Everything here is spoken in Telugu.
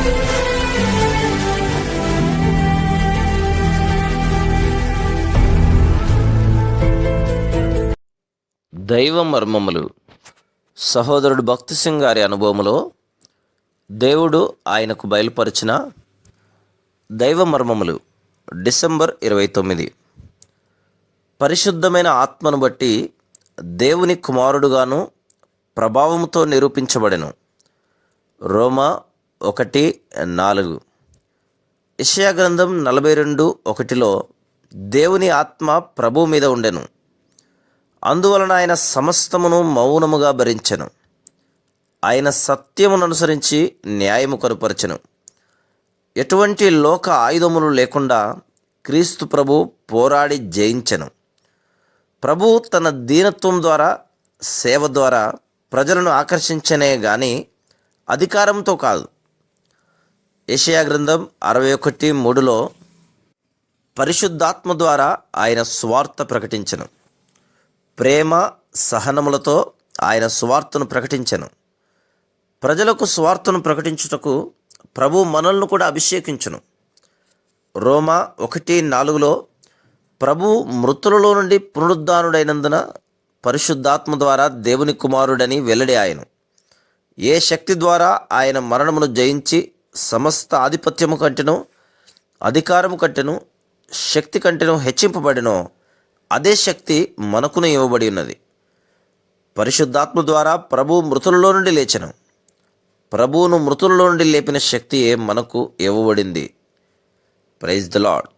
దైవ మర్మములు. సహోదరుడు భక్తి సింగ్ గారి అనుభవములో దేవుడు ఆయనకు బయలుపరిచిన దైవ మర్మములు. డిసెంబర్ 29. పరిశుద్ధమైన ఆత్మను బట్టి దేవుని కుమారుడుగాను ప్రభావముతో నిరూపించబడెను. రోమా 1:4. యెషయా గ్రంథం 42:1లో దేవుని ఆత్మ ప్రభు మీద ఉండెను, అందువలన ఆయన సమస్తమును మౌనముగా భరించెను. ఆయన సత్యమును అనుసరించి న్యాయము కనుపరచెను. ఎటువంటి లోక ఆయుధములు లేకుండా క్రీస్తు ప్రభు పోరాడి జయించెను. ప్రభు తన దీనత్వం ద్వారా, సేవ ద్వారా ప్రజలను ఆకర్షించనే గాని అధికారంతో కాదు. యెషయా గ్రంథం 61:3లో పరిశుద్ధాత్మ ద్వారా ఆయన సువార్త ప్రకటించెను. ప్రేమ సహనములతో ఆయన సువార్తను ప్రకటించెను. ప్రజలకు సువార్తను ప్రకటించుటకు ప్రభు మనల్ని కూడా అభిషేకించును. రోమా 1:4లో ప్రభు మృతులలో నుండి పునరుద్ధానుడైనందున పరిశుద్ధాత్మ ద్వారా దేవుని కుమారుడని వెల్లడి ఆయను. ఏ శక్తి ద్వారా ఆయన మరణమును జయించి సమస్త ఆధిపత్యము కంటెను, అధికారము కంటెను, శక్తి కంటెను హెచ్చింపబడినో అదే శక్తి మనకును ఇవ్వబడి ఉన్నది. పరిశుద్ధాత్మ ద్వారా ప్రభు మృతులలో నుండి లేచెను. ప్రభువును మృతులలో నుండి లేపిన శక్తియే మనకు ఇవ్వబడింది. Praise the lord.